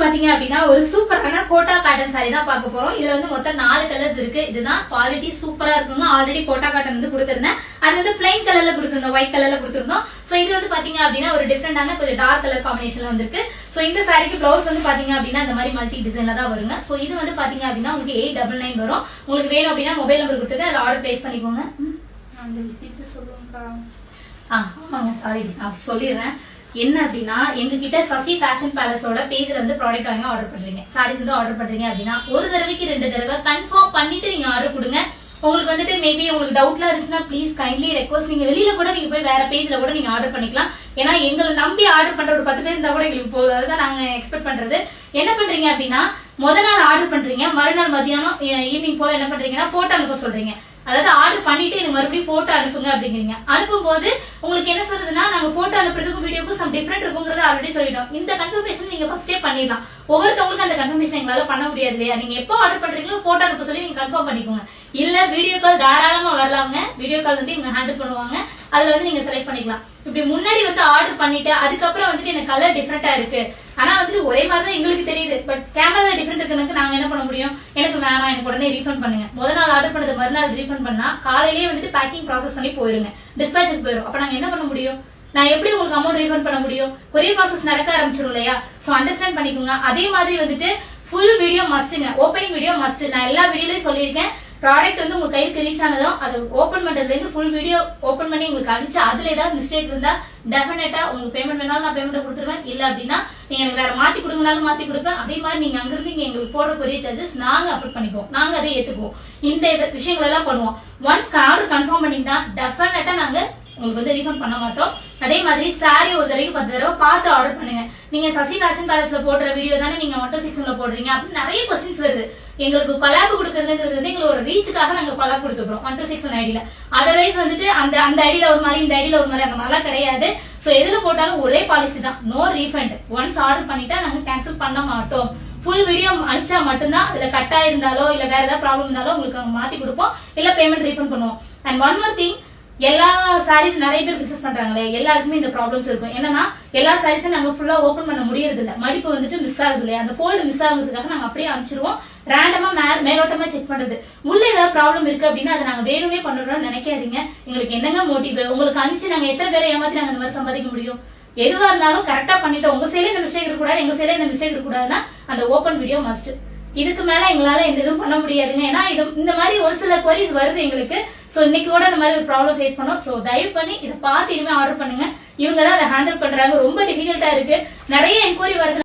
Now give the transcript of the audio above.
பாத்தீங்க அப்படின்னா ஒரு சூப்பரான கோட்டா காட்டன் சாரி தான் பார்க்க போறோம். இதுல வந்து மொத்தம் 4 கலர்ஸ் இருக்கு. இதுதான் குவாலிட்டி சூப்பரா இருக்குங்க. ஆல்ரெடி கோட்டா காட்டன் வந்து கொடுத்திருந்தேன். அது வந்து பிளைன் கலர்ல கொடுத்திருந்தோம், ஒயிட் கலர்ல கொடுத்திருந்தோம். சோ இது வந்து பாத்தீங்க அப்படின்னா ஒரு டிஃபரெண்டான கொஞ்சம் டார்க் கலர் காம்பினேஷன்ல வந்திருக்கு. சோ இந்த சாரிக்கு பிளவுஸ் வந்து பாத்தீங்க அப்படின்னா இந்த மாதிரி மல்டி டிசைன்ல தான் வருங்க. சோ இது வந்து பாத்தீங்க அப்படின்னா உங்களுக்கு 899 வரும். உங்களுக்கு வேணும் அப்படின்னா மொபைல் நம்பர் கொடுத்துட்டு அதுல ஆர்டர் பிளேஸ் பண்ணிக்கோங்க. அந்த விசிட்ஸ் சொல்லுங்க. ஆமாங்க, சாரி நான் சொல்லிடுறேன். என்ன அப்படின்னா எங்க கிட்ட சசி ஃபேஷன் பேலஸோட பேஜ்ல வந்து ப்ராடக்ட் வாங்கி ஆர்டர் பண்றீங்க, சாரீஸ் வந்து ஆர்டர் பண்றீங்க அப்படின்னா ஒரு தடவைக்கு 2 தடவை கன்ஃபார்ம் பண்ணிட்டு நீங்க ஆர்டர் கொடுங்க. உங்களுக்கு வந்துட்டு மேபி உங்களுக்கு டவுட்லாம் இருந்துச்சுன்னா ப்ளீஸ் கைண்ட்லி ரெக்வஸ்ட், நீங்க வெளியில கூட நீங்க போய் வேற பேஜ்ல கூட நீங்க ஆர்டர் பண்ணிக்கலாம். ஏன்னா எங்களை நம்பி ஆர்டர் பண்ற ஒரு 10 பேர் இருந்தா கூட எங்களுக்கு போதும். அதுதான் நாங்க எக்ஸ்பெக்ட் பண்றது. என்ன பண்றீங்க அப்படின்னா முத நாள் ஆர்டர் பண்றீங்க, மறுநாள் மதியானம் ஈவினிங் போல என்ன பண்றீங்கன்னா போட்டோ அனுப்ப சொல்றீங்க. அதாவது ஆர்டர் பண்ணிட்டு எனக்கு மறுபடியும் போட்டோ அனுப்புங்க அப்படிங்கிறீங்க. அனுப்பும்போது உங்களுக்கு என்ன சொல்றதுன்னா நாங்க போட்டோ அனுப்புறதுக்கும் வீடியோக்கும் சம் டிஃபரெண்ட் இருக்குங்கிறத ஆல்ரெடி சொல்லிட்டோம். இந்த கன்ஃபர்மேஷன் நீங்க ஃபர்ஸ்டே பண்ணிடலாம். ஒவ்வொருத்தவங்களுக்கு அந்த கன்ஃபர்மேஷன் எங்களால பண்ண முடியாது இல்லையா? நீங்க எப்போ ஆர்டர் பண்றீங்களோ போட்டோ அனுப்ப சொல்லி நீங்க கன்ஃபார்ம் பண்ணிக்கோங்க. இல்ல வீடியோ கால் தாராளமா வரலாங்க. வீடியோ கால் வந்து இவங்க ஹேண்டில் பண்ணுவாங்க. அதுல வந்து நீங்க செலக்ட் பண்ணிக்கலாம். இப்படி முன்னாடி வந்து ஆர்டர் பண்ணிட்டு அதுக்கப்புறம் வந்துட்டு எனக்கு கலர் டிஃபரெண்டா இருக்கு, ஆனா வந்துட்டு ஒரே மாதிரி தான் எங்களுக்கு தெரியுது, பட் கேமரால டிஃபரெண்ட் இருக்குன்னு நாங்க என்ன பண்ண முடியும்? எனக்கு வேணாம், எனக்கு உடனே ரீஃபண்ட் பண்ணுங்க. முதல் நாள் ஆர்டர் பண்ணது மறுநாள் ரீஃபண்ட் பண்ணா காலையிலேயே வந்துட்டு பேக்கிங் ப்ராசஸ் பண்ணி போயிருங்க, டிஸ்பேச்சுக்கு போயிடும். அப்ப நாங்க என்ன பண்ண முடியும்? நான் எப்படி உங்களுக்கு அமௌண்ட் ரீஃபண்ட் பண்ண முடியும்? கொரியர் ப்ராசஸ் நடக்க ஆரம்பிச்சிடும் இல்லையா? சோ அண்டர்ஸ்டாண்ட் பண்ணிக்கோங்க. அதே மாதிரி வந்துட்டு ஃபுல் வீடியோ மஸ்ட்ங்க, ஓப்பனிங் வீடியோ மஸ்ட். நான் எல்லா வீடியோலயும் சொல்லியிருக்கேன். ப்ராடக்ட் வந்து உங்க கைக்கு ரீச் ஆனதும் அது ஓபன் பண்றதுல இருந்து ஃபுல் வீடியோ ஓபன் பண்ணி உங்களுக்கு அனுப்பிச்சு அதுல ஏதாவது மிஸ்டேக் இருந்தா டெஃபினட்டா உங்களுக்கு பேமெண்ட் வேணாலும் நான் பேமெண்ட் கொடுத்துருவேன். இல்ல அப்படின்னா நீங்க எனக்கு வேற மாத்தி கொடுங்கனாலும் மாத்தி கொடுப்பேன். அதே மாதிரி நீங்க அங்கிருந்து இங்க எங்களுக்கு போடுற கொரியர் சார்ஜஸ் நாங்க அப்லோட் பண்ணிப்போம், நாங்க அதை ஏத்துக்குவோம். இந்த விஷயங்கள் எல்லாம் பண்ணுவோம். ஒன்ஸ் ஆர்டர் கன்ஃபார்ம் பண்ணிட்டா டெஃபினட்டா நாங்க உங்களுக்கு வந்து ரீஃபண்ட் பண்ண மாட்டோம். அதே மாதிரி சாரி ஒரு தடவைக்கு 10 தடவை பார்த்து ஆர்டர் பண்ணுங்க. நீங்க சசி ஃபேஷன் பேலஸ்ல போடுற வீடியோ தானே நீங்க 126ல போடுறீங்க அப்படின்னு நிறைய கொஸ்டின்ஸ் வருது. எங்களுக்கு கொலாப் கொடுக்கறதுங்கிறது வந்து எங்களோட ரீச்சுக்காக நாங்க கொலாப் கொடுத்துக்கிறோம் 126 ஐடியில. அதர்வைஸ் வந்துட்டு அந்த ஐடியில ஒரு மாதிரி இந்த ஐடியில ஒரு மாதிரி அந்த மாதிரிலாம் கிடையாது. சோ எதுல போட்டாலும் ஒரே பாலிசி தான், நோ ரீஃபண்ட். ஒன்ஸ் ஆர்டர் பண்ணிட்டா நாங்க கேன்சல் பண்ண மாட்டோம். ஃபுல் வீடியோ அனுப்பிச்சா மட்டும்தான் அதுல கட்டா இருந்தாலோ இல்ல வேற ஏதாவது ப்ராப்ளம் இருந்தாலோ உங்களுக்கு அங்க மாத்தி கொடுப்போம், இல்ல பேமெண்ட் ரீஃபண்ட் பண்ணுவோம். அண்ட் ஒன் மோர் திங், எல்லா சாரீஸ் நிறைய பேர் பிசினஸ் பண்றாங்களே எல்லாருக்குமே இந்த ப்ராப்ளம்ஸ் இருக்கும். என்னன்னா எல்லா சாரீஸும் நாங்க ஃபுல்லா ஓபன் பண்ண முடியறது இல்ல, மடிப்பு வந்துட்டு மிஸ் ஆகுது இல்லையா? அந்த ஃபோல்டு மிஸ் ஆகுறதுக்காக நாங்க அப்படியே அனுப்பிச்சிருவோம். ரேண்டமா மேலோட்டமா செக் பண்றது. உள்ள ஏதாவது ப்ராப்ளம் இருக்கு அப்படின்னா அதை நாங்க வேணுமே பண்றோம்னு நினைக்காதீங்க. எங்களுக்கு என்னங்க மோட்டிவ்? உங்களுக்கு அனுப்பிச்சு நாங்க எத்தனை பேரை ஏமாத்தி நாங்க இந்த மாதிரி சம்பாதிக்க முடியும்? எதுவா இருந்தாலும் கரெக்டா பண்ணிட்டோம். உங்க சைடுல இந்த மிஸ்டேக் இருக்க கூடாது, எங்க சைடுல இந்த மிஸ்டேக் இருக்க கூடாதுன்னா அந்த ஓபன் வீடியோ மஸ்ட். இதுக்கு மேல எங்களால எந்த இதுவும் பண்ண முடியாதுங்க. ஏன்னா இந்த மாதிரி ஒரு சில குவரிஸ் வருது எங்களுக்கு. சோ இன்னைக்கு கூட இந்த மாதிரி ஒரு ப்ராப்ளம் ஃபேஸ் பண்ணோம். சோ தயவு பண்ணி இதை பார்த்து இனிமே ஆர்டர் பண்ணுங்க. இவங்க தான் அதை ஹேண்டில் பண்றாங்க. ரொம்ப டிஃபிகல்ட்டா இருக்கு, நிறைய என்கொயரி வருது.